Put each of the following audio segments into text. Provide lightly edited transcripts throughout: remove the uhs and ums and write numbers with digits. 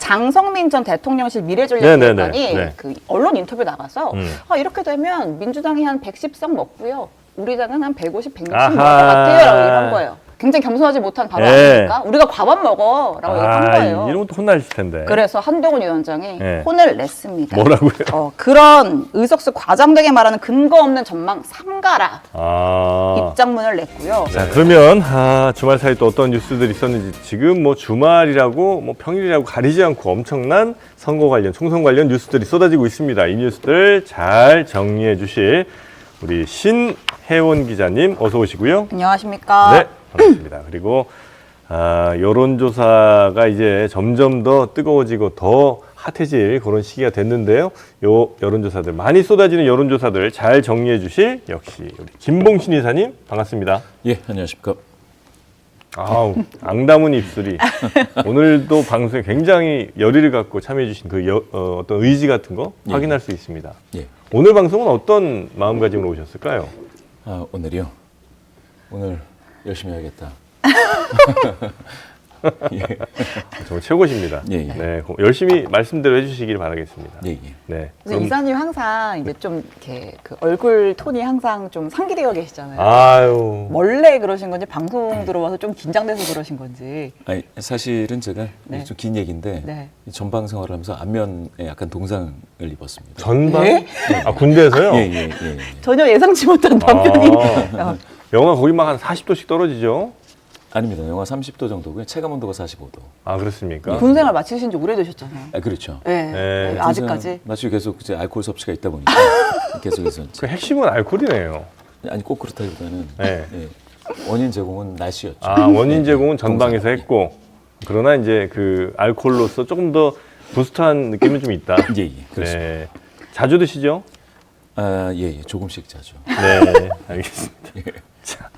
장성민 전 대통령실 미래전략위원장이 그 언론 인터뷰 나가서 이렇게 되면 민주당이 한 110석 먹고요. 우리 당은 한 150, 160 먹을 것 같아요. 라고 얘기한 거예요. 굉장히 겸손하지 못한 발언 아닙니까? 우리가 과반 먹어 라고 얘기한 거예요. 이러면 또 혼나실 텐데. 그래서 한동훈 위원장이 혼을 냈습니다. 뭐라고요? 그런 의석수 과장되게 말하는 근거 없는 전망 삼가라 입장문을 냈고요. 자, 그러면 주말 사이 또 어떤 뉴스들이 있었는지 지금 뭐 주말이라고 뭐 평일이라고 가리지 않고 엄청난 선거 관련, 총선 관련 뉴스들이 쏟아지고 있습니다. 이 뉴스들 잘 정리해 주실 우리 신혜원 기자님 어서 오시고요. 안녕하십니까? 네, 반갑습니다. 그리고 여론조사가 이제 점점 더 뜨거워지고 더 핫해질 그런 시기가 됐는데요. 요 여론조사들, 많이 쏟아지는 여론조사들 잘 정리해 주실 역시 우리 김봉신 이사님 반갑습니다. 예, 안녕하십니까. 아우, 앙담은 입술이 오늘도 방송에 굉장히 열의를 갖고 참여해 주신 그 어떤 의지 같은 거 확인할 수 있습니다. 예. 오늘 방송은 어떤 마음가짐으로 오셨을까요? 오늘이요? 오늘 열심히 해야겠다. 예. 정말 최고십니다. 예, 예. 네, 열심히 말씀대로 해주시길 바라겠습니다. 예, 예. 네. 그래서 이사님 항상 이제 좀 이렇게 그 얼굴 톤이 항상 좀 상기되어 계시잖아요. 아유. 원래 그러신 건지 방송 들어와서 좀 긴장돼서 그러신 건지. 아니, 사실은 제가 네. 좀 긴 얘기인데 네. 전방 생활을 하면서 안면에 약간 동상을 입었습니다. 전방? 네? 군대에서요? 예, 예, 예. 전혀 예상치 못한 답변이. 영하 거기 막 한 40도씩 떨어지죠? 아닙니다. 영하 30도 정도고요. 체감 온도가 45도. 아, 그렇습니까? 군생활 마치신 지 오래되셨잖아요. 그렇죠. 네. 네. 네, 아직까지. 마치 계속 이제 알코올 섭취가 있다 보니까 계속해서 그 핵심은 알코올이네요. 아니 꼭 그렇다기보다는 네. 예, 원인 제공은 날씨였죠. 원인 제공은 예, 전방에서 동상. 했고, 그러나 이제 그 알코올로서 조금 더 부스트한 느낌은 좀 있다. 예, 예, 그렇습니다. 네. 자주 드시죠? 예, 예, 조금씩 자죠. 네, 알겠습니다. 자,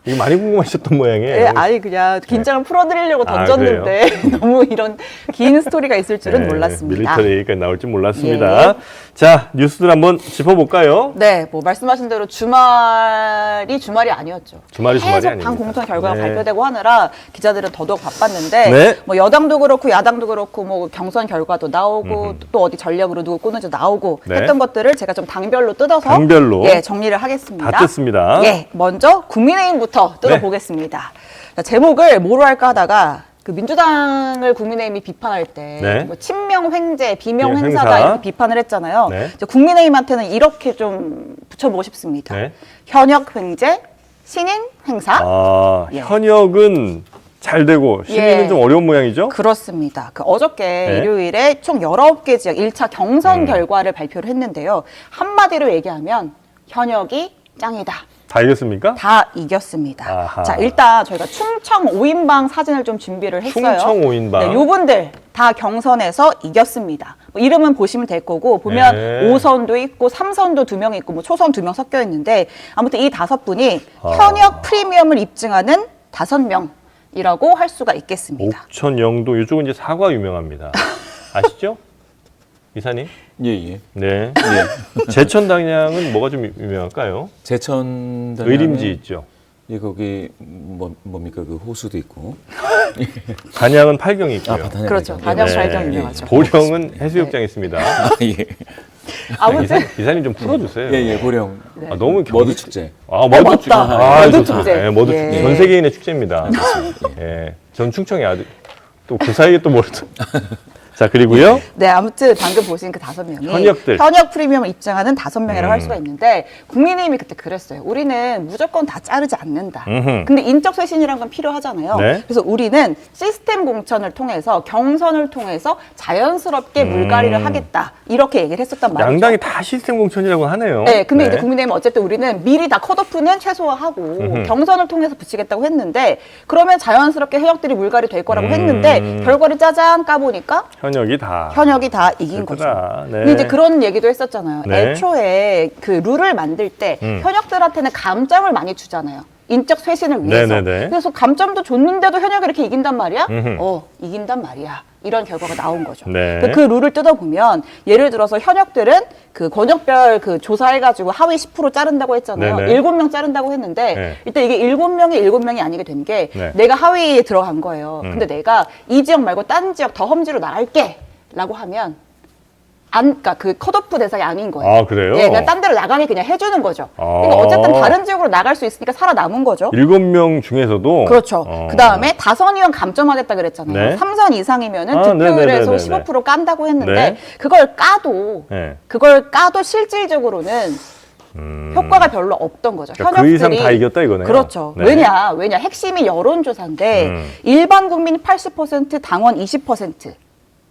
이거 많이 궁금하셨던 모양이에요. 네, 아니 그냥 긴장을 풀어드리려고 던졌는데 너무 이런 긴 스토리가 있을 줄은 몰랐습니다. 밀리터리 얘기까지 나올 줄 몰랐습니다. 예. 자, 뉴스들 한번 짚어볼까요? 네, 뭐 말씀하신 대로 주말이 아니었죠. 주말이 계속 아닙니다. 당 공천 결과가 네. 발표되고 하느라 기자들은 더더욱 바빴는데 네. 뭐 여당도 그렇고 야당도 그렇고 뭐 경선 결과도 나오고 또 어디 전략으로 누구 꽂는지 나오고 네. 했던 것들을 제가 좀 당별로 뜯어서 당별로? 정리를 하겠습니다. 다 뜯습니다. 예, 먼저 국민의힘부터 뜯어보겠습니다. 자, 제목을 뭐로 할까 하다가 그 민주당을 국민의힘이 비판할 때 네. 뭐 친명 횡재, 비명 비명 행사다 행사. 이렇게 비판을 했잖아요. 네. 이제 국민의힘한테는 이렇게 좀 붙여보고 싶습니다. 네. 현역 횡재, 신인 행사. 예. 현역은 잘 되고 시민은 예. 좀 어려운 모양이죠? 그렇습니다. 그 어저께 네. 일요일에 총 19개 지역 1차 경선 결과를 발표를 했는데요. 한마디로 얘기하면 현역이 짱이다. 다 이겼습니까? 다 이겼습니다. 아하. 자, 일단 저희가 충청 5인방 사진을 좀 준비를 했어요. 충청 5인방. 네, 요분들 다 경선에서 이겼습니다. 뭐 이름은 보시면 될 거고 보면 네. 5선도 있고 3선도 2명 있고 뭐 초선 2명 섞여 있는데 아무튼 이 5분이 현역 프리미엄을 입증하는 5명이라고 할 수가 있겠습니다. 옥천, 영도 이쪽은 이제 사과 유명합니다. 아시죠? 이사님? 예, 예. 네. 제천 당양은 뭐가 좀 유명할까요? 제천 의림지 있죠. 예, 거기 뭡니까 그 호수도 있고. 단양은 팔경이 있고요. 단양 그렇죠. 발견. 단양 예, 발견 예, 유명하죠. 보령은 해수욕장 있습니다. 예. 아무튼 이사님 좀 풀어주세요. 예, 예, 보령. 너무 머드 축제. 머드 맞다. 머드 좋다. 축제. 네, 머드 예. 축제. 전 세계인의 축제입니다. 예. 전 충청이 아주 또 그 사이에 또 모르죠. 자, 그리고요. 네, 아무튼 방금 보신 그 5명이 현역들. 현역 프리미엄을 입증하는 5명이라고 할 수가 있는데 국민의힘이 그때 그랬어요. 우리는 무조건 다 자르지 않는다. 근데 인적 쇄신이란 건 필요하잖아요. 네. 그래서 우리는 시스템 공천을 통해서 경선을 통해서 자연스럽게 물갈이를 하겠다. 이렇게 얘기를 했었단 말이죠. 양당이 다 시스템 공천이라고 하네요. 네, 근데 이제 국민의힘은 어쨌든 우리는 미리 다 컷오프는 최소화하고 경선을 통해서 붙이겠다고 했는데 그러면 자연스럽게 현역들이 물갈이 될 거라고 했는데 결과를 짜잔 까보니까 현역이 다 이긴 거죠. 그렇구나. 네. 근데 이제 그런 얘기도 했었잖아요. 네. 애초에 그 룰을 만들 때 현역들한테는 감점을 많이 주잖아요. 인적 쇄신을 위해서. 네네네. 그래서 감점도 줬는데도 현역이 이렇게 이긴단 말이야? 음흠. 이긴단 말이야. 이런 결과가 나온 거죠. 네. 그 룰을 뜯어보면 예를 들어서 현역들은 그 권역별 그 조사해가지고 하위 10% 자른다고 했잖아요. 네네. 7명 자른다고 했는데 네. 일단 이게 7명이 아니게 된 게 네. 내가 하위에 들어간 거예요. 근데 내가 이 지역 말고 딴 지역 더 험지로 나갈게 라고 하면 그러니까 그 컷오프 대상이 아닌 거예요. 아, 그래요? 예, 그냥 딴 데로 나가게 그냥 해주는 거죠. 아. 그러니까 어쨌든 다른 지역으로 나갈 수 있으니까 살아남은 거죠. 7명 중에서도 그렇죠. 그 다음에 다선 의원 감점하겠다 그랬잖아요. 네. 3선 이상이면은 아, 득표율에서 네네네네네. 15% 깐다고 했는데 네. 그걸 까도 네. 실질적으로는 효과가 별로 없던 거죠. 그러니까 그 이상 다 이겼다 이거네요. 그렇죠. 네. 왜냐 핵심이 여론조사인데 일반 국민 80% 당원 20%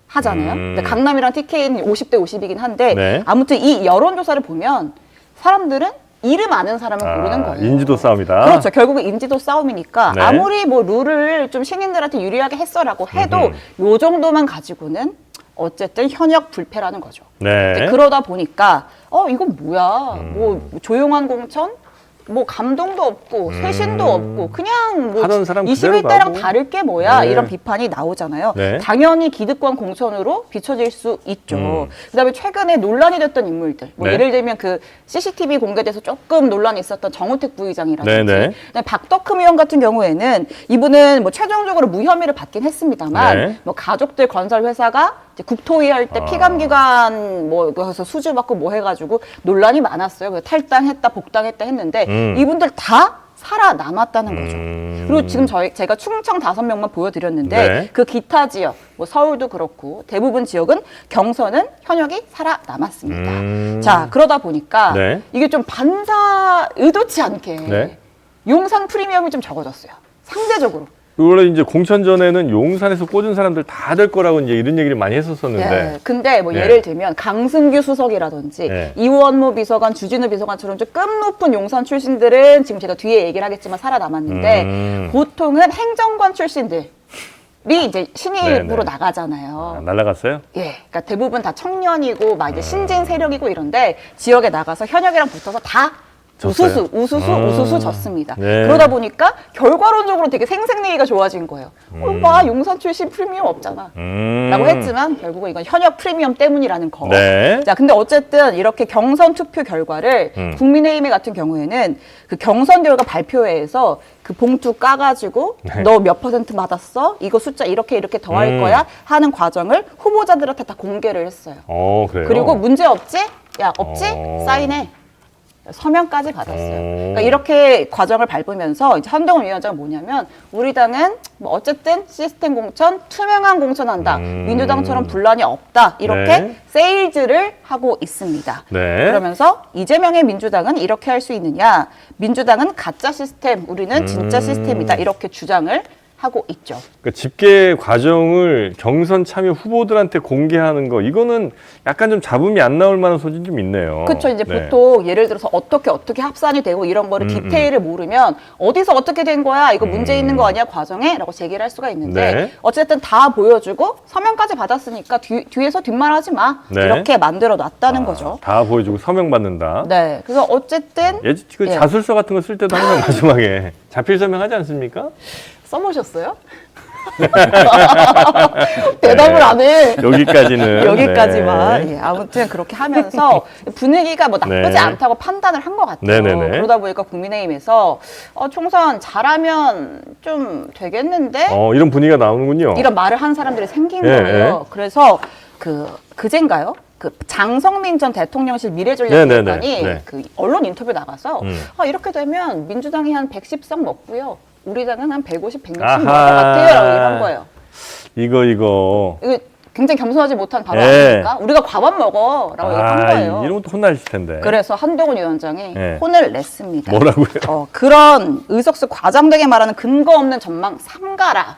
하잖아요. 근데 강남이랑 TK는 50대 50이긴 한데 네. 아무튼 이 여론조사를 보면 사람들은 이름 아는 사람을 고르는 거예요. 인지도 싸움이다. 그렇죠. 결국은 인지도 싸움이니까 네. 아무리 뭐 룰을 좀 시민들한테 유리하게 했어라고 해도 요 정도만 가지고는 어쨌든 현역 불패라는 거죠. 네. 이제 그러다 보니까 이건 뭐야? 뭐 조용한 공천? 뭐 감동도 없고 쇄신도 없고 그냥 뭐 하던 사람 그대로 21대랑 가고. 다를 게 뭐야? 네. 이런 비판이 나오잖아요. 네. 당연히 기득권 공천으로 비춰질 수 있죠. 그다음에 최근에 논란이 됐던 인물들. 뭐 네. 예를 들면 그 CCTV 공개돼서 조금 논란이 있었던 정우택 부의장이라든지 네, 네. 그다음에 박덕흠 의원 같은 경우에는 이분은 뭐 최종적으로 무혐의를 받긴 했습니다만 네. 뭐 가족들 건설 회사가 이제 국토위 할 때 피감기관 뭐 그래서 수주 받고 뭐 해가지고 논란이 많았어요. 그래서 탈당했다 복당했다 했는데 이분들 다 살아남았다는 거죠. 그리고 지금 제가 충청 5명만 보여드렸는데 네. 그 기타 지역, 뭐 서울도 그렇고 대부분 지역은 경선은 현역이 살아남았습니다. 자, 그러다 보니까 네. 이게 좀 반사 의도치 않게 네. 용산 프리미엄이 좀 적어졌어요. 상대적으로. 원래 이제 공천 전에는 용산에서 꽂은 사람들 다 될 거라고 이제 이런 얘기를 많이 했었었는데. 예, 근데 뭐 예. 예를 들면 강승규 수석이라든지 예. 이원모 비서관, 주진우 비서관처럼 좀 급 높은 용산 출신들은 지금 제가 뒤에 얘기를 하겠지만 살아남았는데 보통은 행정관 출신들이 이제 신입으로 네네. 나가잖아요. 날라갔어요? 예, 그러니까 대부분 다 청년이고 막 이제 신진 세력이고 이런데 지역에 나가서 현역이랑 붙어서 다 졌어요? 우수수 졌습니다. 네. 그러다 보니까 결과론적으로 되게 생생내기가 좋아진 거예요. 봐, 용산 출신 프리미엄 없잖아. 라고 했지만 결국은 이건 현역 프리미엄 때문이라는 거. 네. 자, 근데 어쨌든 이렇게 경선 투표 결과를 국민의힘 같은 경우에는 그 경선 결과 발표회에서 그 봉투 까가지고 네. 너 몇 % 받았어? 이거 숫자 이렇게 더할 거야? 하는 과정을 후보자들한테 다 공개를 했어요. 그래요? 그리고 문제 없지? 야, 없지? 어. 사인해. 서명까지 받았어요. 그러니까 이렇게 과정을 밟으면서 이제 한동훈 위원장은 뭐냐면 우리 당은 뭐 어쨌든 시스템 공천, 투명한 공천한다. 민주당처럼 분란이 없다. 이렇게 네. 세일즈를 하고 있습니다. 네. 그러면서 이재명의 민주당은 이렇게 할 수 있느냐. 민주당은 가짜 시스템, 우리는 진짜 시스템이다. 이렇게 주장을 하고 있죠. 그러니까 집계 과정을 경선 참여 후보들한테 공개하는 거 이거는 약간 좀 잡음이 안 나올 만한 소지는 좀 있네요. 그렇죠. 이제 네. 보통 예를 들어서 어떻게 합산이 되고 이런 거를 디테일을 모르면 어디서 어떻게 된 거야? 이거 문제 있는 거 아니야? 과정에? 라고 제기를 할 수가 있는데 네. 어쨌든 다 보여주고 서명까지 받았으니까 뒤에서 뒷말하지 마. 네. 이렇게 만들어 놨다는 거죠. 다 보여주고 서명 받는다. 네. 그래서 어쨌든 그 예. 자술서 같은 거 쓸 때도 항상 마지막에 자필 서명하지 않습니까? 써보셨어요? 대답을 안 해. 여기까지는. 여기까지만. 네. 예, 아무튼 그렇게 하면서 분위기가 뭐 나쁘지 네. 않다고 판단을 한 것 같아요. 네네네. 그러다 보니까 국민의힘에서 총선 잘하면 좀 되겠는데? 이런 분위기가 나오는군요. 이런 말을 한 사람들이 생긴 예, 거예요. 그래서 그젠가요? 그 장성민 전 대통령실 미래전략위원관이 네. 그 언론 인터뷰 나가서 이렇게 되면 민주당이 한 110석 먹고요. 우리 당은 한 150, 160 먹을 것 같아요. 라고 얘기한 거예요. 이거. 이거 굉장히 겸손하지 못한 발언 예. 아닙니까? 우리가 과반 먹어. 라고 얘기한 거예요. 이러면 또 혼나실 텐데. 그래서 한동훈 위원장이 예. 혼을 냈습니다. 뭐라고요? 그런 의석수 과장되게 말하는 근거 없는 전망 삼가라.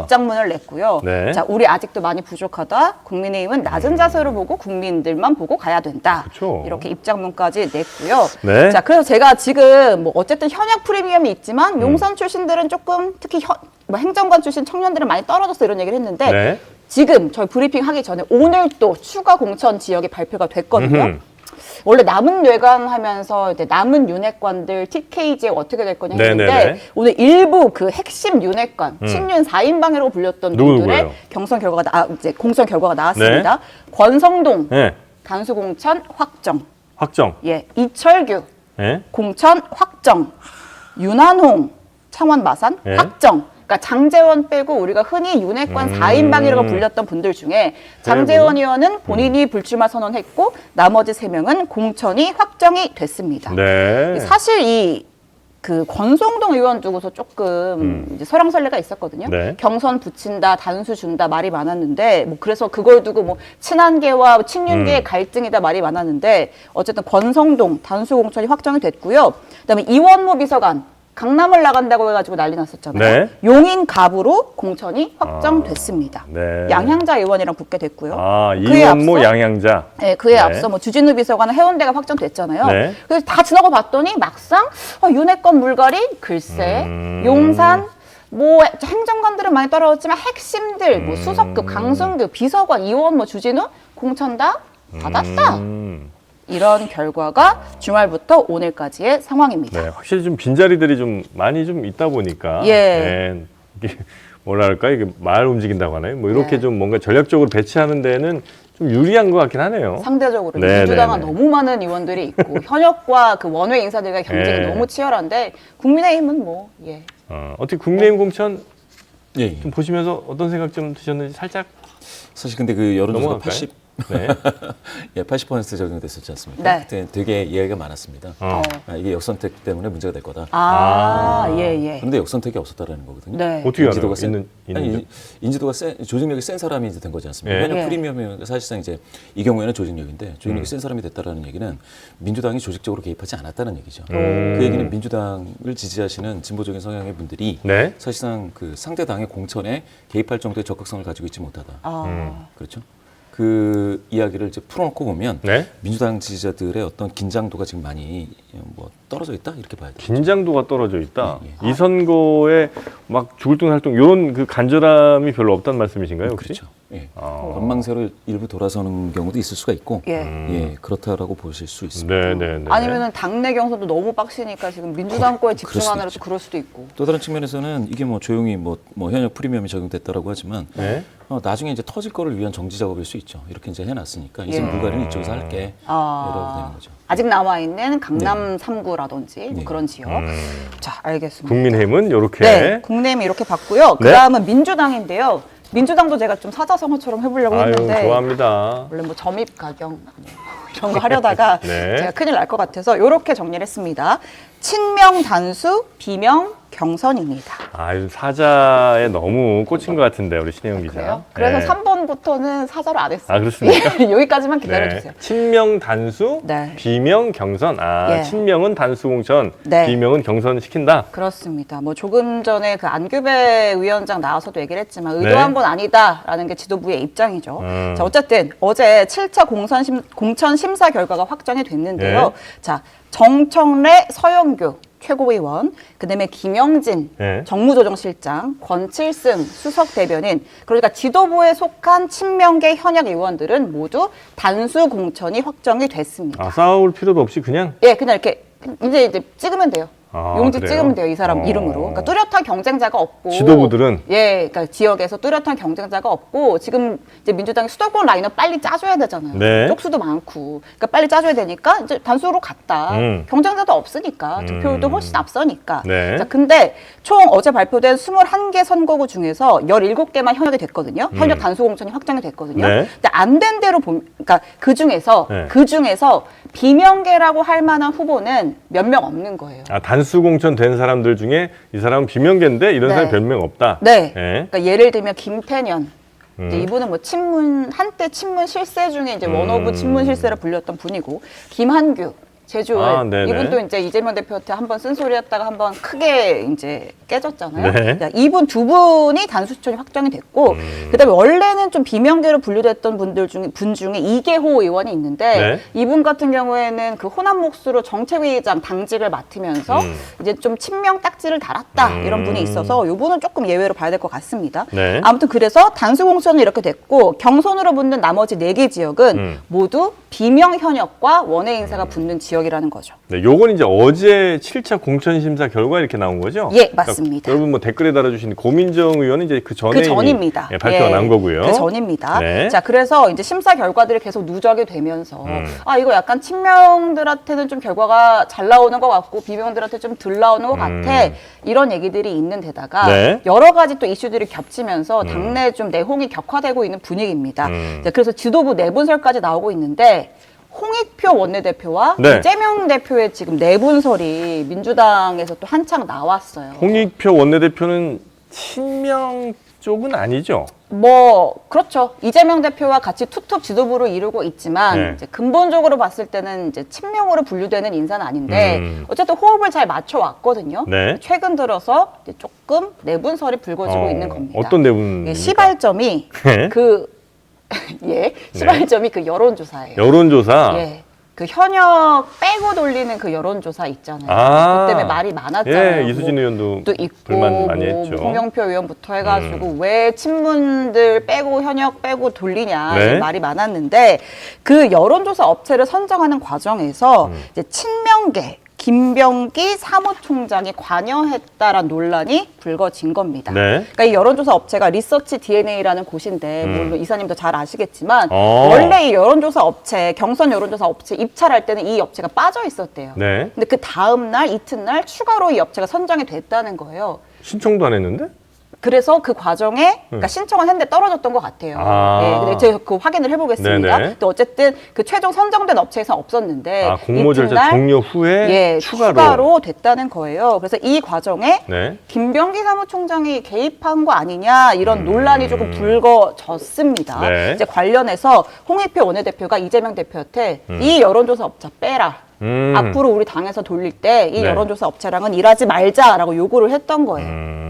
입장문을 냈고요. 네. 자, 우리 아직도 많이 부족하다. 국민의힘은 낮은 자세로 보고 국민들만 보고 가야 된다. 그쵸. 이렇게 입장문까지 냈고요. 네. 자, 그래서 제가 지금 뭐 어쨌든 현역 프리미엄이 있지만 용산 출신들은 조금 특히 뭐 행정관 출신 청년들은 많이 떨어졌어 이런 얘기를 했는데 네. 지금 저희 브리핑 하기 전에 오늘 또 추가 공천 지역이 발표가 됐거든요. 원래 남은 뇌관 하면서 이제 남은 윤핵관들 TKG 어떻게 될 거냐 했는데 네네네. 오늘 일부 그 핵심 윤핵관 친윤 4인방이라고 불렸던 분들의 누구예요? 경선 결과가 이제 공천 결과가 나왔습니다. 권성동 네. 단수 공천 확정. 확정. 예, 이철규 네. 공천 확정. 윤한홍 창원 마산 네. 확정. 그러니까 장제원 빼고 우리가 흔히 윤핵관 4인방이라고 불렸던 분들 중에 장제원 의원은 본인이 불출마 선언했고 나머지 3명은 공천이 확정이 됐습니다. 네. 사실 이 그 권성동 의원 두고서 조금 이제 설왕설래가 있었거든요. 네. 경선 붙인다, 단수 준다 말이 많았는데 뭐 그래서 그걸 두고 뭐 친한계와 친윤계의 갈등이다 말이 많았는데 어쨌든 권성동 단수 공천이 확정이 됐고요. 그다음에 이원모 비서관 강남을 나간다고 해가지고 난리 났었잖아요. 네. 용인 갑으로 공천이 확정됐습니다. 네. 양향자 의원이랑 붙게 됐고요. 아, 그에 이원모 앞서- 양향자. 네, 그에 네. 앞서 뭐 주진우 비서관은 해운대가 확정됐잖아요. 네. 그래서 다 지나고 봤더니 막상 윤핵관 물갈이 글쎄 용산 뭐 행정관들은 많이 떨어졌지만 핵심들 뭐 수석급 강승규 비서관 이원 뭐 주진우 공천 다 받았다. 이런 결과가 주말부터 오늘까지의 상황입니다. 네, 확실히 좀 빈자리들이 좀 많이 좀 있다 보니까. 예. 네, 이게 뭐라 할까? 이게 말 움직인다고 하나요? 뭐 이렇게 네. 좀 뭔가 전략적으로 배치하는 데는 좀 유리한 것 같긴 하네요. 상대적으로 네, 민주당은 네, 네. 너무 많은 의원들이 있고 현역과 그 원외 인사들과 경쟁이 네. 너무 치열한데 국민의힘은 뭐 예. 어떻게 국민의힘 공천 예, 예. 좀 보시면서 어떤 생각 좀 드셨는지 살짝 사실 근데 그 여론조사 넘어갈까요? 80 네. 예, 80% 적용됐었지 않습니까? 네. 그때 되게 이야기가 많았습니다. 어. 이게 역선택 때문에 문제가 될 거다. 예. 그런데 역선택이 없었다라는 거거든요. 네. 어떻게 알아요? 인지도가 센, 있는지? 아니, 인지도가 센, 조직력이 센 사람이 이제 된 거지 않습니까? 예. 현역 예. 프리미엄이 사실상 이제 이 경우에는 조직력인데 조직력이 센 사람이 됐다라는 얘기는 민주당이 조직적으로 개입하지 않았다는 얘기죠. 그 얘기는 민주당을 지지하시는 진보적인 성향의 분들이 네. 사실상 그 상대 당의 공천에 개입할 정도의 적극성을 가지고 있지 못하다. 아. 그렇죠? 그 이야기를 이제 풀어놓고 보면 네. 민주당 지지자들의 어떤 긴장도가 지금 많이 뭐 떨어져 있다 이렇게 봐야 돼요. 긴장도가 떨어져 있다. 예, 이 선거에 막 죽을 둥 살 둥 이런 그 간절함이 별로 없다는 말씀이신가요, 혹시? 그렇죠. 예. 건망세로 일부 돌아서는 경우도 있을 수가 있고, 예. 예, 그렇다라고 보실 수 있습니다. 네. 아니면은 당내 경선도 너무 빡시니까 지금 민주당 거에 그럴 수도 집중하느라 있죠. 또 그럴 수도 있고. 또 다른 측면에서는 이게 뭐 조용히 뭐 현역 프리미엄이 적용됐다라고 하지만 네. 나중에 이제 터질 거를 위한 정지 작업일 수 있죠. 이렇게 이제 해놨으니까 이제 예. 물갈이는 이쪽에서 할게. 이러고 되는 거죠. 아직 남아 있는 강남 3구라든지 뭐 네. 그런 지역. 자, 알겠습니다. 국민의힘은 이렇게. 네, 국내임이 이렇게 봤고요. 네. 그다음은 민주당인데요. 민주당도 제가 좀 사자성어처럼 해보려고 아유, 했는데 좋아합니다. 원래 뭐 점입 가경 이런 거 하려다가 네. 제가 큰일 날 것 같아서 이렇게 정리를 했습니다. 친명 단수, 비명 경선입니다. 아, 요즘 사자에 너무 꽂힌 것 같은데, 우리 신혜영 기자. 그래요? 그래서 네. 3번부터는 사자로 안 했어요. 아, 그렇습니까? 예, 여기까지만 기다려주세요. 네. 친명 단수, 네. 비명 경선. 아, 예. 친명은 단수 공천, 네. 비명은 경선 시킨다. 그렇습니다. 뭐 조금 전에 그 안규배 위원장 나와서도 얘기를 했지만 네. 의도한 건 아니다라는 게 지도부의 입장이죠. 음. 자, 어쨌든 어제 7차 공천 심사 결과가 확정이 됐는데요. 네. 자, 정청래, 서영교 최고위원, 그다음에 김영진 네. 정무조정실장, 권칠승 수석 대변인, 그러니까 지도부에 속한 친명계 현역 의원들은 모두 단수 공천이 확정이 됐습니다. 아, 싸울 필요도 없이 그냥? 예, 그냥 이렇게 이제 찍으면 돼요. 아, 용지 그래요? 찍으면 돼요, 이 사람 이름으로. 그러니까 뚜렷한 경쟁자가 없고. 지도부들은? 예, 그러니까 지역에서 뚜렷한 경쟁자가 없고, 지금 이제 민주당이 수도권 라인업 빨리 짜줘야 되잖아요. 네. 쪽수도 많고. 그러니까 빨리 짜줘야 되니까 이제 단수로 갔다. 경쟁자도 없으니까. 득표율도 훨씬 앞서니까. 네. 자, 근데 총 어제 발표된 21개 선거구 중에서 17개만 현역이 됐거든요. 현역 단수 공천이 확정이 됐거든요. 네. 근데 안 된 대로 보면, 그러니까 그 중에서 네. 비명계라고 할 만한 후보는 몇 명 없는 거예요. 아, 단수 공천 된 사람들 중에 이 사람은 비명계인데 이런 네. 사람이 별명 없다. 네. 예. 그러니까 예를 들면 김태년. 이제 이분은 뭐 한때 친문 실세 중에 이제 원오브 친문 실세를 불렸던 분이고, 김한규, 제주을 네네. 이분도 이제 이재명 대표한테 한번 쓴소리였다가 한번 크게 이제 깨졌잖아요. 네. 그러니까 이분 두 분이 단수 추천이 확정이 됐고, 그다음에 원래는 좀 비명계로 분류됐던 분 중에 이계호 의원이 있는데 네. 이분 같은 경우에는 그 호남 몫으로 정책위의장 당직을 맡으면서 이제 좀 친명 딱지를 달았다 이런 분이 있어서 이분은 조금 예외로 봐야 될 것 같습니다. 네. 아무튼 그래서 단수 공천은 이렇게 됐고 경선으로 붙는 나머지 4개 지역은 모두 비명 현역과 원외 인사가 붙는 지역이라는 거죠. 네, 요건 이제 어제 7차 공천 심사 결과 이렇게 나온 거죠? 예, 맞습니다. 그러니까 여러분 뭐 댓글에 달아주신 고민정 의원은 이제 그 전에 그 전입니다. 이미, 발표가 난 거고요. 그 전입니다. 네. 자, 그래서 이제 심사 결과들이 계속 누적이 되면서 아, 이거 약간 친명들한테는 좀 결과가 잘 나오는 것 같고 비명들한테 좀 덜 나오는 것 같아. 이런 얘기들이 있는 데다가 네. 여러 가지 또 이슈들이 겹치면서 당내 좀 내홍이 격화되고 있는 분위기입니다. 자, 그래서 지도부 내분설까지 나오고 있는데 홍익표 원내대표와 네. 이재명 대표의 지금 내분설이 민주당에서 또 한창 나왔어요. 홍익표 원내대표는 친명 쪽은 아니죠? 뭐 그렇죠. 이재명 대표와 같이 툭툭 지도부를 이루고 있지만 네. 이제 근본적으로 봤을 때는 이제 친명으로 분류되는 인사는 아닌데 어쨌든 호흡을 잘 맞춰 왔거든요. 네. 최근 들어서 이제 조금 내분설이 불거지고 있는 겁니다. 어떤 내분? 예, 시발점이 네. 시발점이 그 여론조사예요. 여론조사. 예. 그 현역 빼고 돌리는 그 여론조사 있잖아요. 아. 그 때문에 말이 많았잖아요. 예, 이수진 의원도 또 있고 불만 많이 했죠. 홍영표 의원부터 해가지고 왜 친문들 빼고 현역 빼고 돌리냐 네. 말이 많았는데 그 여론조사 업체를 선정하는 과정에서 이제 친명계 김병기 사무총장이 관여했다라는 논란이 불거진 겁니다. 네. 그러니까 이 여론조사 업체가 리서치 DNA라는 곳인데 물론 이사님도 잘 아시겠지만 어. 원래 이 여론조사 업체 경선 여론조사 업체 입찰할 때는 이 업체가 빠져 있었대요. 네. 근데 그 다음 날 이튿날 추가로 이 업체가 선정이 됐다는 거예요. 신청도 안 했는데? 그래서 그 과정에 그러니까 신청을 했는데 떨어졌던 것 같아요. 아. 네, 근데 제가 그 확인을 해보겠습니다. 네네. 또 어쨌든 그 최종 선정된 업체에서 없었는데 아, 공모 절차 이튿날 종료 후에 예, 추가로. 추가로 됐다는 거예요. 그래서 이 과정에 네. 김병기 사무총장이 개입한 거 아니냐 이런 논란이 조금 불거졌습니다. 네. 이제 관련해서 홍익표 원내대표가 이재명 대표한테 이 여론조사 업체 빼라. 앞으로 우리 당에서 돌릴 때 이 네. 여론조사 업체랑은 일하지 말자라고 요구를 했던 거예요.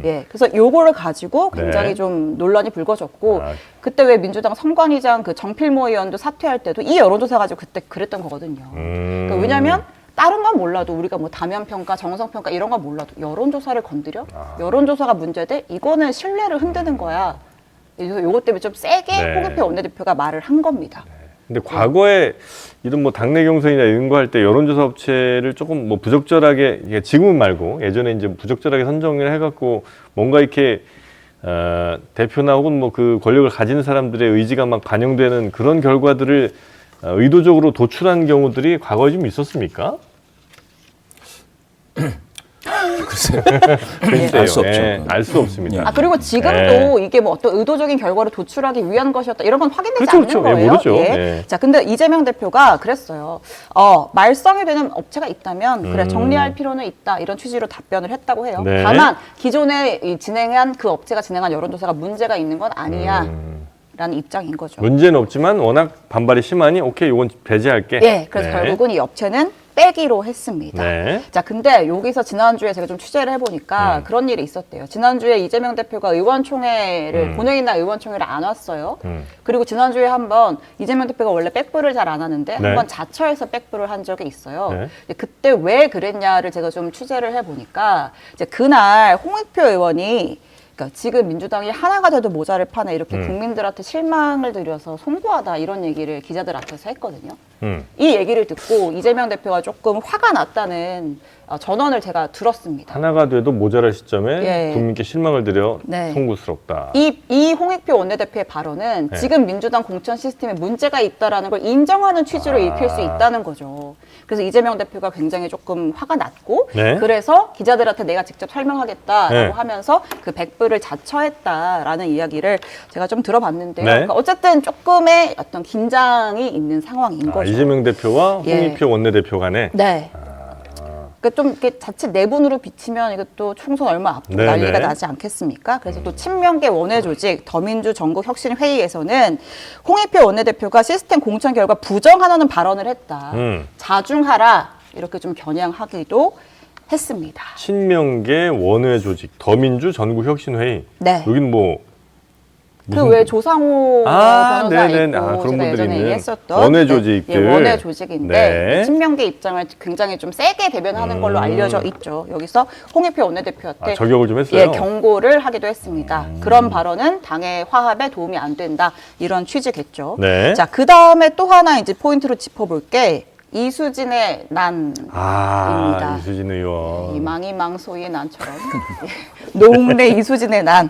예, 그래서 요거를 가지고 굉장히 네. 좀 논란이 불거졌고 아. 그때 왜 민주당 선관위장 그 정필모 의원도 사퇴할 때도 이 여론조사 가지고 그때 그랬던 거거든요. 그러니까 왜냐하면 다른 건 몰라도 우리가 뭐 다면평가, 정성평가 이런 건 몰라도 여론조사를 건드려? 여론조사가 문제돼? 이거는 신뢰를 흔드는 거야. 그래서 요것 때문에 좀 세게 네. 홍익표 원내대표가 말을 한 겁니다. 근데 과거에 이런 뭐 당내 경선이나 이런 거 할 때 여론조사 업체를 조금 뭐 부적절하게 이게 지금은 말고 예전에 이제 부적절하게 선정을 해갖고 뭔가 이렇게 대표나 혹은 뭐 그 권력을 가지는 사람들의 의지가 막 반영되는 그런 결과들을 의도적으로 도출한 경우들이 과거에 좀 있었습니까? 글쎄요. 글쎄요. 알 수 없죠. 예, 알 수 없습니다. 아 그리고 지금도 이게 뭐 어떤 의도적인 결과를 도출하기 위한 것이었다 이런 건 확인되지 그렇죠, 않는 그렇죠. 예, 거예요. 모르죠. 예. 예. 자, 근데 이재명 대표가 그랬어요. 말썽이 되는 업체가 있다면 그래 정리할 필요는 있다 이런 취지로 답변을 했다고 해요. 네. 다만 기존에 진행한 그 업체가 진행한 여론조사가 문제가 있는 건 아니야. 라는 입장인 거죠. 문제는 없지만 워낙 반발이 심하니 오케이 이건 배제할게. 예, 그래서 네. 결국은 이 업체는 빼기로 했습니다. 네. 자, 근데 여기서 지난주에 제가 좀 취재를 해보니까 그런 일이 있었대요. 지난주에 이재명 대표가 의원총회를, 본회의나 의원총회를 안 왔어요. 그리고 지난주에 한번 이재명 대표가 원래 백부를 잘 안 하는데 네. 한번 자처해서 백부를 한 적이 있어요. 네. 근데 그때 왜 그랬냐를 제가 좀 취재를 해보니까 이제 그날 홍익표 의원이 그러니까 지금 민주당이 하나가 돼도 모자를 파네 이렇게 국민들한테 실망을 드려서 송구하다 이런 얘기를 기자들 앞에서 했거든요. 이 얘기를 듣고 이재명 대표가 조금 화가 났다는 전언을 제가 들었습니다. 하나가 돼도 모자랄 시점에 예. 국민께 실망을 드려 네. 송구스럽다. 이 홍익표 원내대표의 발언은 네. 지금 민주당 공천 시스템에 문제가 있다라는 걸 인정하는 취지로 읽힐 수 있다는 거죠. 그래서 이재명 대표가 굉장히 조금 화가 났고 네. 그래서 기자들한테 내가 직접 설명하겠다라고 네. 하면서 그 백부를 자처했다라는 이야기를 제가 좀 들어봤는데요. 네. 그러니까 어쨌든 조금의 어떤 긴장이 있는 상황인 거죠. 이재명 대표와 예. 홍익표 원내대표 간에 네. 그러니까 좀 이렇게 자칫 내분으로 비치면 이것도 총선 얼마 앞두고 네네. 난리가 나지 않겠습니까? 그래서 또 친명계 원외 조직 더민주 전국혁신회의에서는 홍익표 원내대표가 시스템 공천 결과 부정하라는 발언을 했다. 자중하라 이렇게 좀 겨냥하기도 했습니다. 친명계 원외 조직 더민주 전국혁신회의. 네. 여긴 뭐 그 외 조상호 변호사 네네. 있고 그런 제가 분들이 예전에 있는 얘기했었던 원외 조직들. 예, 원외 조직인데 네. 친명계 입장을 굉장히 좀 세게 대변하는 걸로 알려져 있죠. 여기서 홍익표 원내대표한테 저격을 좀 했어요. 예, 경고를 하기도 했습니다. 그런 발언은 당의 화합에 도움이 안 된다. 이런 취지겠죠. 네. 자, 그 다음에 또 하나 이제 포인트로 짚어볼 게 이수진의 난입니다. 이수진 의원. 이망이망 소위의 난처럼 노웅래 이수진의 난.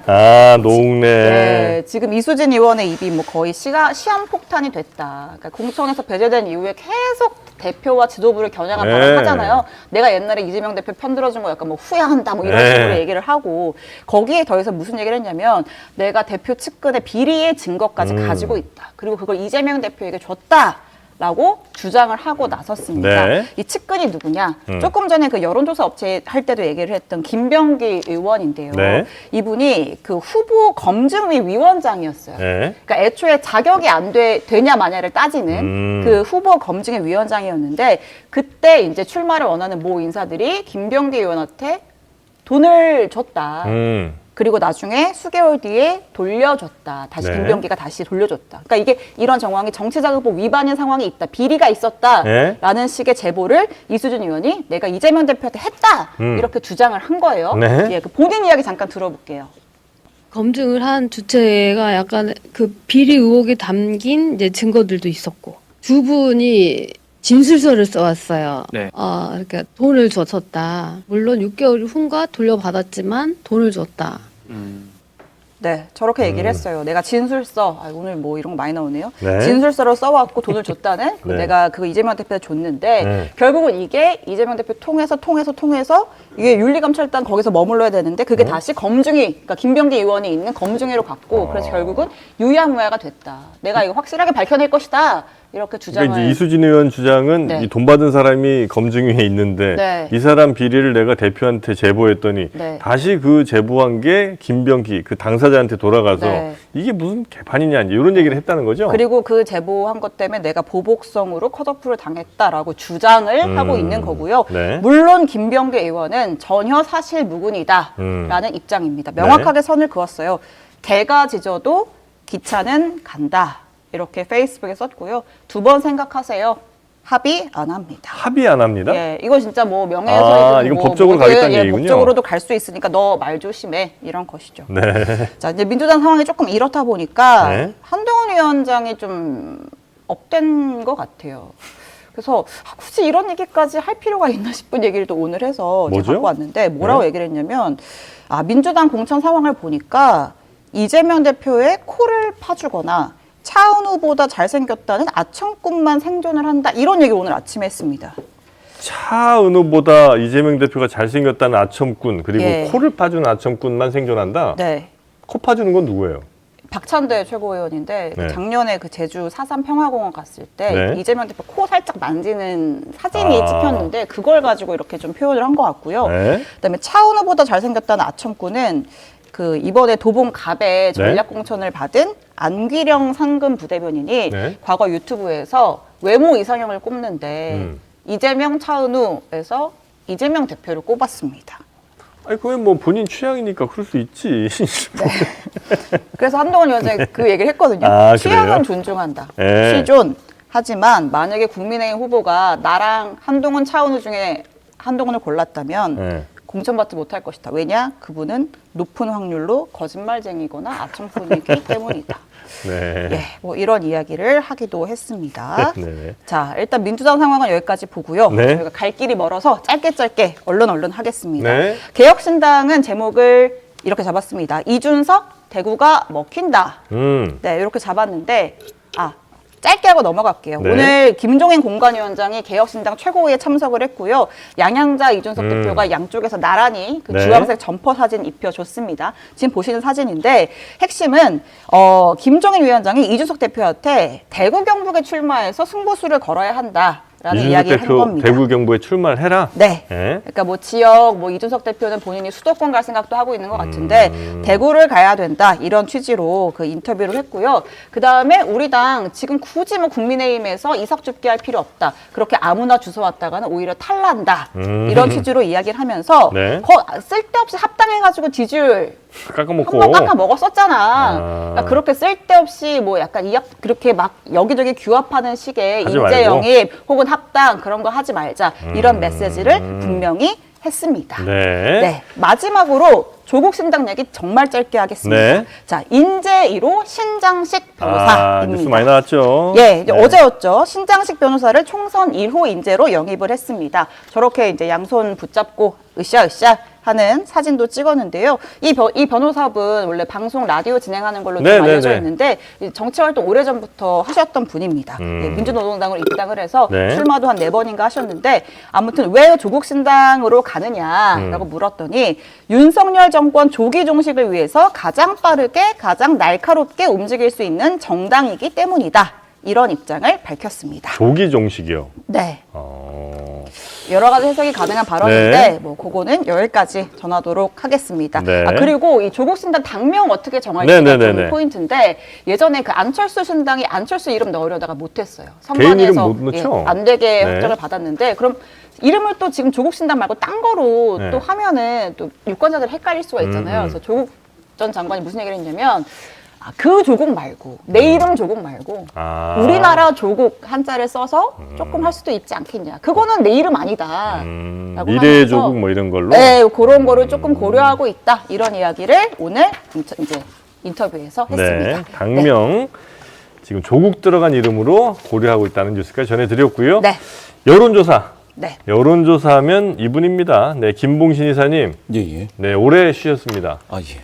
노웅래. 네, 지금 이수진 의원의 입이 뭐 거의 시한폭탄이 됐다. 그러니까 공천에서 배제된 이후에 계속 대표와 지도부를 겨냥한 네. 발언을 하잖아요. 내가 옛날에 이재명 대표 편들어준 거 약간 뭐 후회한다 뭐 이런 네. 식으로 얘기를 하고 거기에 더해서 무슨 얘기를 했냐면 내가 대표 측근의 비리의 증거까지 가지고 있다. 그리고 그걸 이재명 대표에게 줬다. 라고 주장을 하고 나섰습니다. 네. 이 측근이 누구냐? 조금 전에 그 여론조사 업체 할 때도 얘기를 했던 김병기 의원인데요. 네. 이분이 그 후보 검증위 위원장이었어요. 네. 그러니까 애초에 자격이 안 되냐 마냐를 따지는 그 후보 검증위 위원장이었는데 그때 이제 출마를 원하는 모 인사들이 김병기 의원한테 돈을 줬다. 그리고 나중에 수개월 뒤에 돌려줬다. 다시 네. 김병기가 다시 돌려줬다. 그러니까 이게 이런 정황이 정치자금법 위반인 상황이 있다. 비리가 있었다라는 네. 식의 제보를 이수진 의원이 내가 이재명 대표한테 했다. 이렇게 주장을 한 거예요. 네. 예, 그 본인 이야기 잠깐 들어볼게요. 검증을 한 주체가 약간 그 비리 의혹이 담긴 이제 증거들도 있었고 두 분이 진술서를 써왔어요. 네. 그러니까 돈을 줬었다. 물론 6개월 후인가 돌려받았지만 돈을 줬다. 네, 저렇게 얘기를 했어요. 내가 진술서, 오늘 뭐 이런 거 많이 나오네요. 네. 진술서를 써왔고 돈을 줬다는 네. 내가 그거 이재명 대표한테 줬는데 네. 결국은 이게 이재명 대표 통해서 이게 윤리감찰단 거기서 머물러야 되는데 그게 다시 검증위, 그러니까 김병기 의원이 있는 검증위로 갔고 그래서 결국은 유야무야가 됐다. 내가 이거 확실하게 밝혀낼 것이다. 이렇게 주장을. 그러니까 이제 이수진 의원 주장은 네. 이 돈 받은 사람이 검증위에 있는데 네. 이 사람 비리를 내가 대표한테 제보했더니 네. 다시 그 제보한 게 김병기 그 당사자한테 돌아가서 네. 이게 무슨 개판이냐 이제 이런 얘기를 했다는 거죠. 그리고 그 제보한 것 때문에 내가 보복성으로 컷오프를 당했다라고 주장을 하고 있는 거고요. 네. 물론 김병기 의원은 전혀 사실 무근이다라는 입장입니다. 명확하게 선을 그었어요. 개가 짖어도 기차는 간다. 이렇게 페이스북에 썼고요. 2번 생각하세요. 합의 안 합니다. 합의 안 합니다. 예, 이거 진짜 뭐 명예훼손이든 이건 뭐 법적으로 뭐든, 가겠다는 얘기군요. 법적으로도 갈 수 있으니까 너 말 조심해 이런 것이죠. 네. 자, 이제 민주당 상황이 조금 이렇다 보니까 네. 한동훈 위원장이 좀 업된 것 같아요. 그래서 굳이 이런 얘기까지 할 필요가 있나 싶은 얘기를 또 오늘 해서 제가 뭐죠? 갖고 왔는데 뭐라고 네. 얘기를 했냐면 민주당 공천 상황을 보니까 이재명 대표의 코를 파주거나 차은우보다 잘생겼다는 아청꾼만 생존을 한다. 이런 얘기를 오늘 아침에 했습니다. 차은우보다 이재명 대표가 잘생겼다는 아첨꾼 그리고 예. 코를 파주는 아첨꾼만 생존한다. 네. 코 파주는 건 누구예요? 박찬대 최고위원인데 네. 작년에 그 제주 4.3 평화공원 갔을 때 네. 이재명 대표 코 살짝 만지는 사진이 아. 찍혔는데 그걸 가지고 이렇게 좀 표현을 한 것 같고요. 네. 그다음에 차은우보다 잘생겼다는 아첨꾼은 그 이번에 도봉갑에 전략 네. 공천을 받은 안귀령 상금 부대변인이 네. 과거 유튜브에서 외모 이상형을 꼽는데 이재명 차은우에서 이재명 대표를 꼽았습니다. 아니 그건 뭐 본인 취향이니까 그럴 수 있지. 그래서 한동훈 위원장이 그 얘기를 했거든요. 아, 취향은 그래요? 존중한다. 네. 시존. 하지만 만약에 국민의힘 후보가 나랑 한동훈, 차은우 중에 한동훈을 골랐다면 네. 공천받지 못할 것이다. 왜냐? 그분은 높은 확률로 거짓말쟁이거나 아첨꾼이기 때문이다. 네. 예, 뭐 이런 이야기를 하기도 했습니다. 네. 자, 일단 민주당 상황은 여기까지 보고요. 네. 저희가 갈 길이 멀어서 짧게 얼른 하겠습니다. 네. 개혁신당은 제목을 이렇게 잡았습니다. 이준석 대구가 먹힌다. 네, 이렇게 잡았는데 짧게 하고 넘어갈게요. 네. 오늘 김종인 공관위원장이 개혁신당 최고위에 참석을 했고요. 양양자 이준석 대표가 양쪽에서 나란히 그 네. 주황색 점퍼 사진 입혀줬습니다. 지금 보시는 사진인데 핵심은 김종인 위원장이 이준석 대표한테 대구 경북에 출마해서 승부수를 걸어야 한다. 라는 이야기를 한 겁니다. 대구 경북에 출마를 해라. 네. 예. 그러니까 뭐 지역 뭐 이준석 대표는 본인이 수도권 갈 생각도 하고 있는 것 같은데 대구를 가야 된다 이런 취지로 그 인터뷰를 했고요. 그 다음에 우리 당 지금 굳이 뭐 국민의힘에서 이삭줍기 할 필요 없다. 그렇게 아무나 주워왔다가는 오히려 탈난다. 이런 취지로 이야기를 하면서 네. 쓸데없이 합당해가지고 지지율 깎아먹고. 한 번 깎아 먹었었잖아. 아. 그러니까 그렇게 쓸데없이 뭐 약간 그렇게 막 여기저기 규합하는 식의 하지 인재 말고. 영입 혹은 합당 그런 거 하지 말자 이런 메시지를 분명히 했습니다. 네. 마지막으로 조국 신당 얘기 정말 짧게 하겠습니다. 네. 자, 인재 1호 신장식 변호사입니다. 뉴스 많이 나왔죠. 예, 이제 네. 어제였죠. 신장식 변호사를 총선 1호 인재로 영입을 했습니다. 저렇게 이제 양손 붙잡고 으쌰으쌰 하는 사진도 찍었는데요. 이 변호사분 원래 방송 라디오 진행하는 걸로 좀 네, 알려져 네, 네. 있는데 정치 활동 오래전부터 하셨던 분입니다. 예, 민주노동당으로 입당을 해서 네. 출마도 한 4번인가 하셨는데 아무튼 왜 조국 신당으로 가느냐라고 물었더니 윤석열 정권 조기 종식을 위해서 가장 빠르게 가장 날카롭게 움직일 수 있는 정당이기 때문이다. 이런 입장을 밝혔습니다. 조기 종식이요. 네. 어. 여러 가지 해석이 가능한 발언인데 네. 뭐 그거는 여기까지 전하도록 하겠습니다. 네. 그리고 이 조국 신당 당명 어떻게 네, 정할지가 네, 네, 좀 네. 포인트인데 예전에 그 안철수 신당이 안철수 이름 넣으려다가 못했어요. 개인 이름 선관위에서 못 넣죠? 안 되게 네. 확정을 받았는데 그럼 이름을 또 지금 조국 신당 말고 딴 거로 네. 또 하면은 또 유권자들 헷갈릴 수가 있잖아요. 그래서 조국 전 장관이 무슨 얘기를 했냐면 그 조국 말고 내 이름 조국 말고 아. 우리나라 조국 한자를 써서 조금 할 수도 있지 않겠냐. 그거는 내 이름 아니다. 라고 미래의 하면서 조국 뭐 이런 걸로. 네, 그런 거를 조금 고려하고 있다. 이런 이야기를 오늘 이제 인터뷰에서 네. 했습니다. 당명 지금 조국 들어간 이름으로 고려하고 있다는 뉴스까지 전해드렸고요. 네. 여론조사. 네. 여론조사하면 이분입니다. 네, 김봉신 이사님. 예, 예. 네, 오래 쉬셨습니다. 아, 예.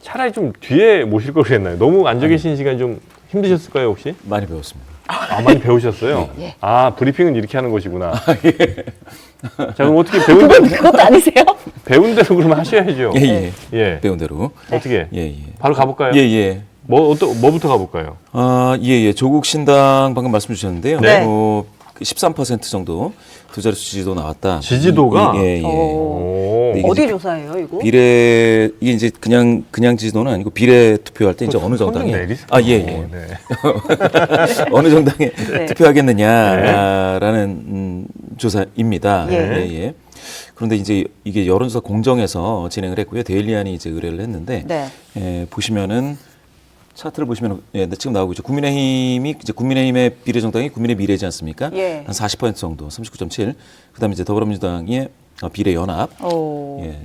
차라리 좀 뒤에 모실 걸 그랬나요? 너무 앉아 계신 시간이 좀 힘드셨을까요, 혹시? 많이 배웠습니다. 아, 많이 배우셨어요? 예. 아, 브리핑은 이렇게 하는 것이구나. 자, 그럼 어떻게 배운 대로, 그것도 아니세요? 배운 대로 그러면 하셔야죠. 예, 예. 예. 배운 대로. 어떻게? 예, 예. 바로 가볼까요? 예, 예. 뭐부터 가볼까요? 아, 예, 예. 조국 신당 방금 말씀 주셨는데요. 네. 13% 정도 두 자릿수 지지도 나왔다. 지지도가? 예, 예. 오. 네, 이게 어디 이제 조사예요, 이거? 비례 이게 이제 그냥 지지도는 아니고 비례 투표할 때 이제 어느 정당에 내리세요. 아, 예, 예. 네. 어느 정당에 네. 투표하겠느냐라는 조사입니다. 예. 예, 예. 그런데 이제 이게 여론조사 공정에서 진행을 했고요. 데일리안이 이제 의뢰를 했는데 네. 예, 보시면은 차트를 보시면 예, 지금 나오고 있죠. 국민의힘이 이제 국민의힘의 비례정당이 국민의 미래지 않습니까? 예. 한 40% 정도, 39.7. 그다음에 이제 더불어민주당의 비례연합, 오. 예,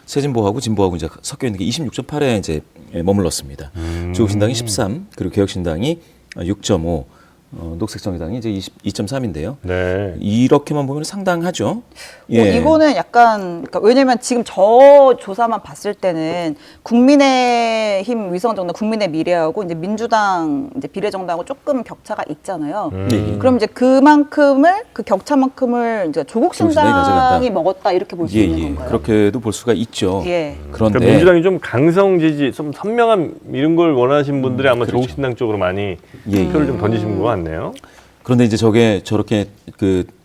세진보하고 진보하고 이제 섞여 있는 게 26.8에 이제 머물렀습니다. 조국신당이 13, 그리고 개혁신당이 6.5, 녹색정의당이 이제 2.3인데요. 네. 이렇게만 보면 상당하죠. 예. 이거는 약간 그러니까 왜냐면 지금 저 조사만 봤을 때는 국민의힘 위성정당, 국민의 미래하고 이제 민주당 이제 비례정당하고 조금 격차가 있잖아요. 예, 예. 그럼 이제 그만큼을 그 격차만큼을 이제 조국 신당이 가져간다. 신당이 먹었다 이렇게 볼 수 예, 있는 예. 건가요? 그렇게도 볼 수가 있죠. 예. 그런데 그러니까 민주당이 좀 강성 지지, 좀 선명한 이런 걸 원하시는 분들이 아마 그렇죠. 조국신당 쪽으로 많이 예, 표를 좀 던지신 것 같네요. 그런데 이제 저렇게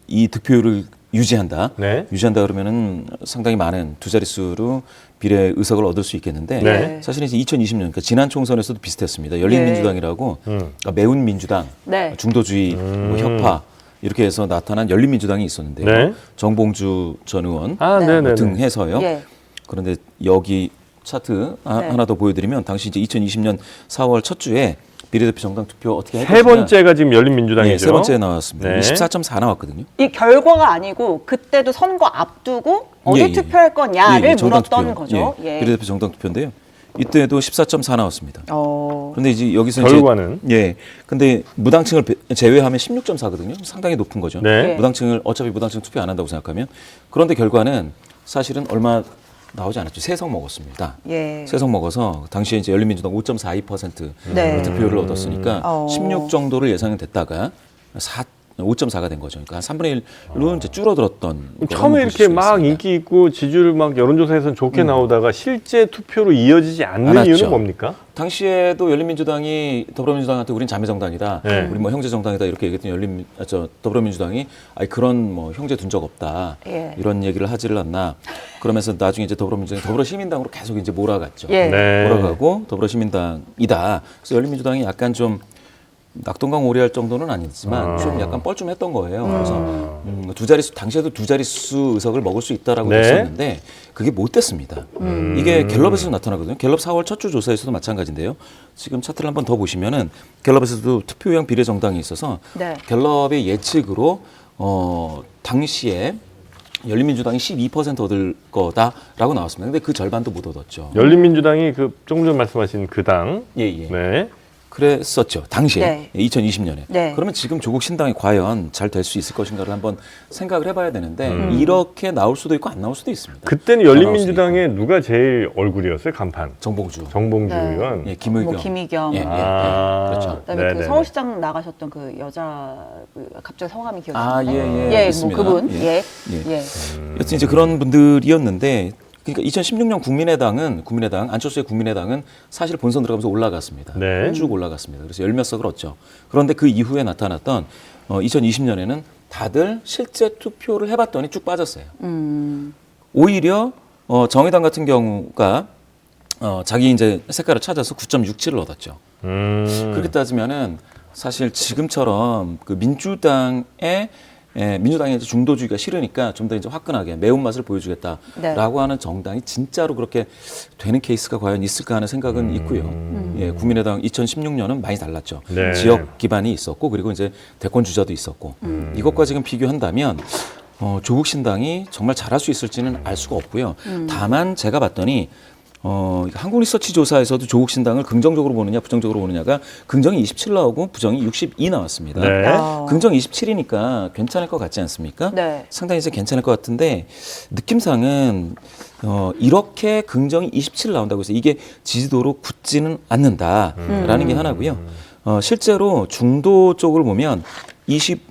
이 득표율을 유지한다. 네. 유지한다 그러면은 상당히 많은 두 자릿수로 비례 의석을 얻을 수 있겠는데 네. 사실은 이제 2020년 그러니까 지난 총선에서도 비슷했습니다. 열린민주당이라고 그러니까 매운 민주당, 네. 중도주의, 뭐 혁파 이렇게 해서 나타난 열린민주당이 있었는데요. 네. 정봉주 전 의원 아, 네. 네네. 등 해서요. 예. 그런데 여기 차트 네. 하나 더 보여드리면 당시 이제 2020년 4월 첫 주에 비례대표 정당 투표 어떻게 할 세 것이냐. 번째가 지금 열린민주당이죠. 네, 세 번째 나왔습니다. 네. 14.4 나왔거든요. 이 결과가 아니고 그때도 선거 앞두고 어디 예, 예. 투표할 거냐를 정당 물었던 투표. 거죠. 예. 예. 비례대표 정당 투표인데요. 이때도 14.4 나왔습니다. 그런데 이제 여기서 결과는? 이제 예. 근데 무당층을 제외하면 16.4거든요. 상당히 높은 거죠. 네. 무당층을 어차피 무당층 투표 안 한다고 생각하면 그런데 결과는 사실은 얼마 나오지 않았죠. 3석 먹었습니다. 예. 3석 먹어서 당시에 이제 열린민주당 5.42% 네. 득표율을 얻었으니까 16 정도를 예상이 됐다가 5.4가 된 거죠. 그러니까 한 3분의 1로 이제 줄어들었던. 처음에 이렇게 막 인기 있고 지지율 막 여론조사에서는 좋게 나오다가 실제 투표로 이어지지 않는 않았죠. 이유는 뭡니까? 당시에도 열린민주당이 더불어민주당한테 우린 자매정당이다, 네. 우리 뭐 형제정당이다 이렇게 얘기했던 더불어민주당이 아니 그런 뭐 형제 둔 적 없다, 예. 이런 얘기를 하지를 않나. 그러면서 나중에 이제 더불어민주당이 더불어시민당으로 계속 이제 몰아갔죠. 예. 네. 몰아가고 더불어시민당이다. 그래서 열린민주당이 약간 좀 낙동강 오리할 정도는 아니지만 좀 약간 뻘쭘했던 거예요. 그래서 두 자릿수, 당시에도 두 자릿수 의석을 먹을 수 있다라고 네. 했었는데 그게 못 됐습니다. 이게 갤럽에서 나타나거든요. 갤럽 4월 첫 주 조사에서도 마찬가지인데요. 지금 차트를 한번 더 보시면은 갤럽에서도 투표형 비례정당이 있어서 네. 갤럽의 예측으로 당시에 열린민주당이 12% 얻을 거다라고 나왔습니다. 근데 그 절반도 못 얻었죠. 열린민주당이 그 조금 전 말씀하신 그 당. 예, 예. 네. 그랬었죠. 당시에 네. 2020년에. 네. 그러면 지금 조국 신당이 과연 잘 될 수 있을 것인가를 한번 생각을 해봐야 되는데 이렇게 나올 수도 있고 안 나올 수도 있습니다. 그때는 열린민주당에 누가 제일 얼굴이었어요? 간판. 정봉주, 정봉주 네. 의원. 예, 김의겸, 뭐 김의겸. 예, 예, 아. 예, 그렇죠. 그다음에 네네네. 그 서울시장 나가셨던 그 여자 갑자기 성함이 기억이 안 아, 나네. 예, 예, 뭐 있습니다. 그분. 예. 예. 예. 예. 여튼 이제 그런 분들이었는데, 그러니까 2016년 국민의당 안철수의 국민의당은 사실 본선 들어가면서 올라갔습니다. 네. 쭉 올라갔습니다. 그래서 10몇 석을 얻죠. 그런데 그 이후에 나타났던 2020년에는 다들 실제 투표를 해봤더니 쭉 빠졌어요. 오히려 정의당 같은 경우가 자기 이제 색깔을 찾아서 9.67을 얻었죠. 그렇게 따지면은 사실 지금처럼 그 민주당의 이제 중도주의가 싫으니까 좀 더 이제 화끈하게 매운맛을 보여주겠다라고 네. 하는 정당이 진짜로 그렇게 되는 케이스가 과연 있을까 하는 생각은 있고요. 예, 국민의당 2016년은 많이 달랐죠. 네. 지역 기반이 있었고 그리고 이제 대권 주자도 있었고 이것과 지금 비교한다면 조국 신당이 정말 잘할 수 있을지는 알 수가 없고요. 다만 제가 봤더니 한국리서치 조사에서도 조국 신당을 긍정적으로 보느냐 부정적으로 보느냐가 긍정이 27 나오고 부정이 62 나왔습니다. 네. 긍정 27이니까 괜찮을 것 같지 않습니까? 네. 상당히 이제 괜찮을 것 같은데 느낌상은 이렇게 긍정이 27 나온다고 해서 이게 지지도로 굳지는 않는다라는 게 하나고요. 실제로 중도 쪽을 보면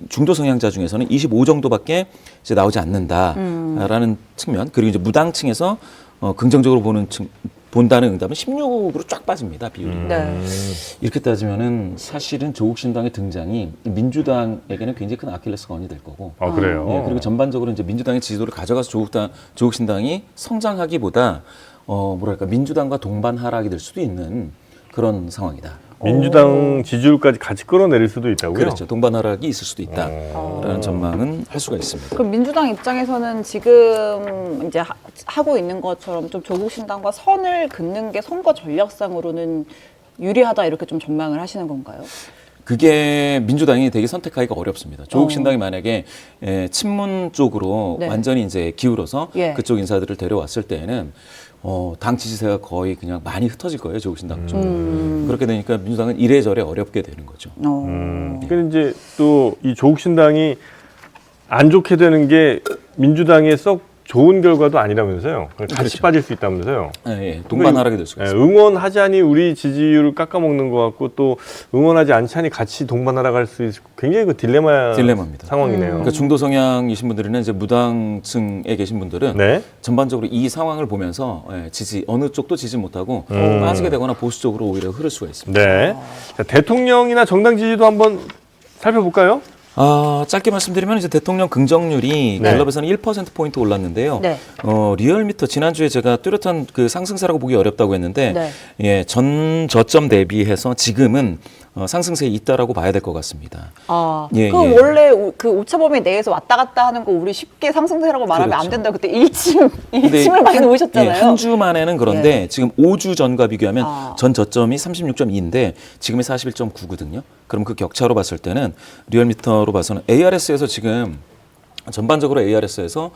중도 성향자 중에서는 25 정도밖에 이제 나오지 않는다라는 측면, 그리고 이제 무당층에서 긍정적으로 본다는 응답은 16으로 쫙 빠집니다, 비율이. 네. 이렇게 따지면은 사실은 조국 신당의 등장이 민주당에게는 굉장히 큰 아킬레스건이 될 거고. 아, 그래요? 예, 그리고 전반적으로 이제 민주당의 지지도를 가져가서 조국 신당이 성장하기보다 뭐랄까 민주당과 동반 하락이 될 수도 있는 그런 상황이다. 민주당 지지율까지 같이 끌어내릴 수도 있다고요? 그렇죠. 동반 하락이 있을 수도 있다라는 전망은 할 수가 있습니다. 그럼 민주당 입장에서는 지금 이제 하고 있는 것처럼 좀 조국 신당과 선을 긋는 게 선거 전략상으로는 유리하다 이렇게 좀 전망을 하시는 건가요? 그게 민주당이 되게 선택하기가 어렵습니다. 조국 신당이 만약에 친문 쪽으로 네. 완전히 이제 기울어서 예. 그쪽 인사들을 데려왔을 때에는 당 지지세가 거의 그냥 많이 흩어질 거예요, 조국 신당 쪽으로. 그렇게 되니까 민주당은 이래저래 어렵게 되는 거죠. 그러니까 이제 또 이 조국 신당이 안 좋게 되는 게 민주당의 썩 좋은 결과도 아니라면서요. 같이 그렇죠. 빠질 수 있다면서요. 예, 동반 하락이 될 수가 예, 있습니다. 응원하자니 우리 지지율을 깎아먹는 것 같고 또 응원하지 않자니 같이 동반 하락할 수 있고 굉장히 그 딜레마입니다. 상황이네요. 그러니까 중도 성향이신 분들이나 이제 무당층에 계신 분들은 네. 전반적으로 이 상황을 보면서 어느 쪽도 지지 못하고 빠지게 되거나 보수 쪽으로 오히려 흐를 수가 있습니다. 네. 자, 대통령이나 정당 지지도 한번 살펴볼까요? 짧게 말씀드리면 이제 대통령 긍정률이 네. 갤럽에서는 1%포인트 올랐는데요. 네. 리얼미터 지난주에 제가 뚜렷한 그 상승세라고 보기 어렵다고 했는데 네. 예, 전 저점 대비해서 지금은 상승세에 있다라고 봐야 될 것 같습니다. 예, 그 예. 원래 그 오차범위 내에서 왔다 갔다 하는 거 우리 쉽게 상승세라고 말하면 안 그렇죠. 된다. 그때 일침을 많이 놓으셨잖아요. 한 주 만에는 그런데 지금 5주 전과 비교하면 전 저점이 36.2인데 지금이 41.9거든요. 그럼 그 격차로 봤을 때는 리얼미터로 봐서는 ARS에서 지금 전반적으로 ARS에서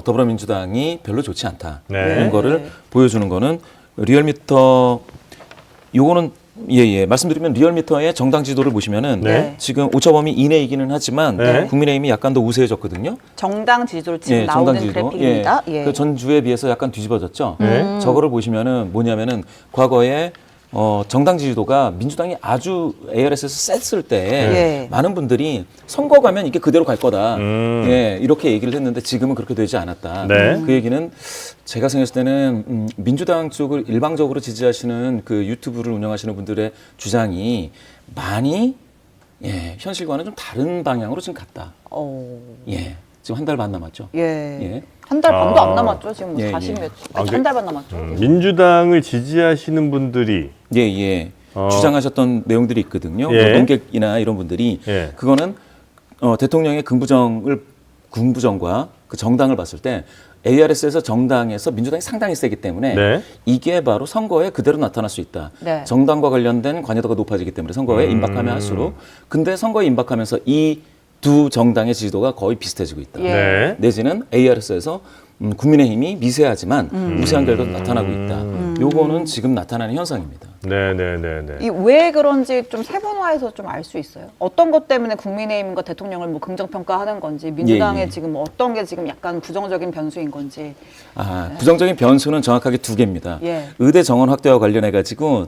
더불어민주당이 별로 좋지 않다. 네. 이런 거를 보여주는 거는 리얼미터 요거는 말씀드리면 리얼미터의 정당 지도를 보시면은 네. 지금 오차범위 이내이기는 하지만 네. 국민의힘이 약간 더 우세해졌거든요. 정당 지지도로 지금 나오는 정당 지지도. 그래픽입니다. 예. 그 전주에 비해서 약간 뒤집어졌죠. 네. 저거를 보시면은 뭐냐면은 과거에 정당 지지도가 민주당이 아주 ARS에서 셌을 때 예. 많은 분들이 선거 가면 이게 그대로 갈 거다. 예, 이렇게 얘기를 했는데 지금은 그렇게 되지 않았다. 네. 그 얘기는 제가 생각했을 때는 민주당 쪽을 일방적으로 지지하시는 그 유튜브를 운영하시는 분들의 주장이 많이 예, 현실과는 좀 다른 방향으로 지금 갔다. 예, 지금 한 달 반 남았죠. 예. 예. 한 달 반도 안 남았죠. 지금 예, 40 예. 몇, 아, 한 달 반 남았죠. 민주당을 지지하시는 분들이 예, 예. 주장하셨던 내용들이 있거든요. 예. 논객이나 이런 분들이 예. 그거는 대통령의 군부정과 그 정당을 봤을 때 ARS에서 정당에서 민주당이 상당히 세기 때문에 네. 이게 바로 선거에 그대로 나타날 수 있다. 네. 정당과 관련된 관여도가 높아지기 때문에 선거에 임박하면 할수록 근데 선거에 임박하면서 이 두 정당의 지지도가 거의 비슷해지고 있다. 예. 네. 내지는 ARS에서 국민의힘이 미세하지만 우세한 결과도 나타나고 있다. 요거는 지금 나타나는 현상입니다. 네네네네. 이 왜 그런지 좀 세분화해서 좀 알 수 있어요. 어떤 것 때문에 국민의힘과 대통령을 뭐 긍정평가하는 건지, 민주당의 예, 예. 지금 뭐 어떤 게 지금 약간 부정적인 변수인 건지. 부정적인 변수는 정확하게 두 개입니다. 예. 의대 정원 확대와 관련해 가지고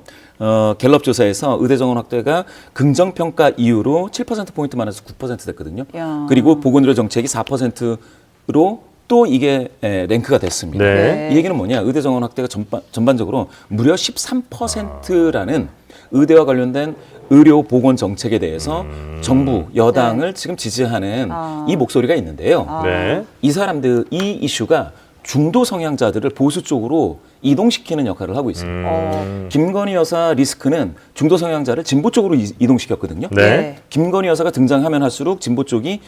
갤럽 조사에서 의대 정원 확대가 긍정 평가 이후로 7% 포인트 많아서 9% 됐거든요. 야. 그리고 보건의료 정책이 4%로 또 이게 랭크가 됐습니다. 네. 이 얘기는 뭐냐? 의대 정원 확대가 전반적으로 무려 13%라는 의대와 관련된 의료 보건 정책에 대해서 정부 여당을 지금 지지하는 이 목소리가 있는데요. 네. 이 사람들 이 이슈가 중도 성향자들을 보수 쪽으로 이동시키는 역할을 하고 있습니다. 김건희 여사 리스크는 중도 성향자를 진보 쪽으로 이동시켰거든요. 네. 김건희 여사가 등장하면 할수록 진보 쪽이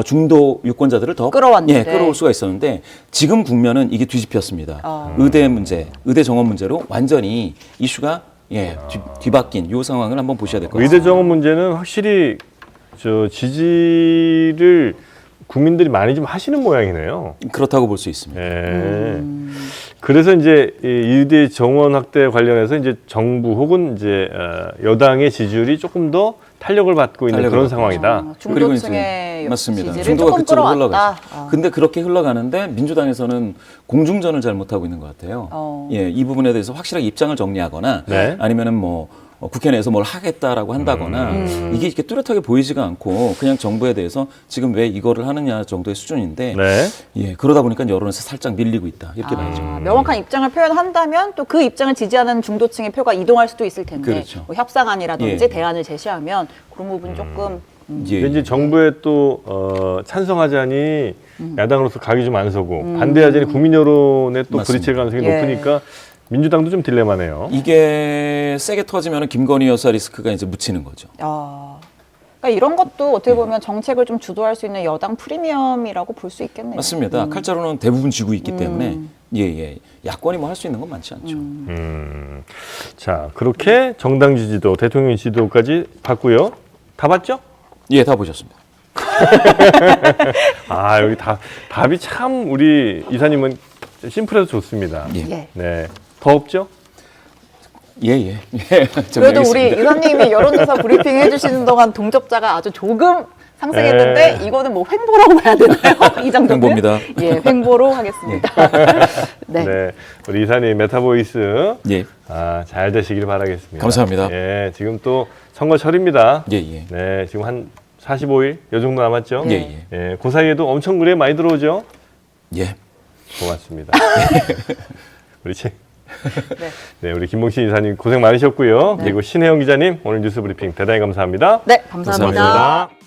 중도 유권자들을 더 끌어왔는데. 예, 끌어올 수가 있었는데 지금 국면은 이게 뒤집혔습니다. 의대 문제, 의대 정원 문제로 완전히 이슈가 예, 뒤바뀐 이 상황을 한번 보셔야 될 것 같습니다. 의대 정원 문제는 확실히 저 지지를 국민들이 많이 좀 하시는 모양이네요. 그렇다고 볼 수 있습니다. 예. 그래서 이제 이 의대 정원 확대 관련해서 이제 정부 혹은 이제 여당의 지지율이 조금 더 탄력을 받고 있는 그런 상황이다. 그리고 중도층의 이제 맞습니다. 지지를 중도가 조금 그쪽으로 끌어왔다. 흘러가죠. 근데 그렇게 흘러가는데 민주당에서는 공중전을 잘 못하고 있는 것 같아요. 예, 이 부분에 대해서 확실하게 입장을 정리하거나 네. 아니면은 뭐 국회 내에서 뭘 하겠다라고 한다거나 이게 이렇게 뚜렷하게 보이지가 않고 그냥 정부에 대해서 지금 왜 이거를 하느냐 정도의 수준인데 네. 예, 그러다 보니까 여론에서 살짝 밀리고 있다 이렇게 봐야죠. 명확한 입장을 표현한다면 또 그 입장을 지지하는 중도층의 표가 이동할 수도 있을 텐데 그렇죠. 뭐 협상안이라든지 예. 대안을 제시하면 그런 부분 조금 예, 근데 이제 정부에 또 찬성하자니 야당으로서 각이 좀 안 서고 반대하자니 국민 여론에 또 맞습니다. 부딪힐 가능성이 예. 높으니까 민주당도 좀 딜레마네요. 이게 세게 터지면 김건희 여사 리스크가 이제 묻히는 거죠. 그러니까 이런 것도 어떻게 보면 정책을 좀 주도할 수 있는 여당 프리미엄이라고 볼 수 있겠네요. 맞습니다. 칼자루는 대부분 쥐고 있기 때문에 예, 야권이 뭐 할 수 있는 건 많지 않죠. 자, 그렇게 정당 지지도, 대통령 지지도까지 봤고요. 다 봤죠? 예, 다 보셨습니다. 여기 답이 참 우리 이사님은 심플해서 좋습니다. 예. 예. 네. 더 없죠? 예. 그래도 우리 이사님이 여론조사 브리핑 해주시는 동안 동접자가 아주 조금 상승했는데 이거는 뭐 횡보라고 봐야 되나요? 이 정도면? 횡보입니다. 예, 횡보로 하겠습니다. 네. 네. 우리 이사님 메타보이스 예. 잘 되시길 바라겠습니다. 감사합니다. 예, 지금 또 선거철입니다. 예. 네, 지금 한 45일 요 정도 남았죠? 예. 예, 그 사이에도 엄청 의뢰 많이 들어오죠? 예. 고맙습니다. 네, 우리 김봉신 이사님 고생 많으셨고요. 그리고 신혜영 기자님 오늘 뉴스 브리핑 대단히 감사합니다. 네, 감사합니다. 감사합니다.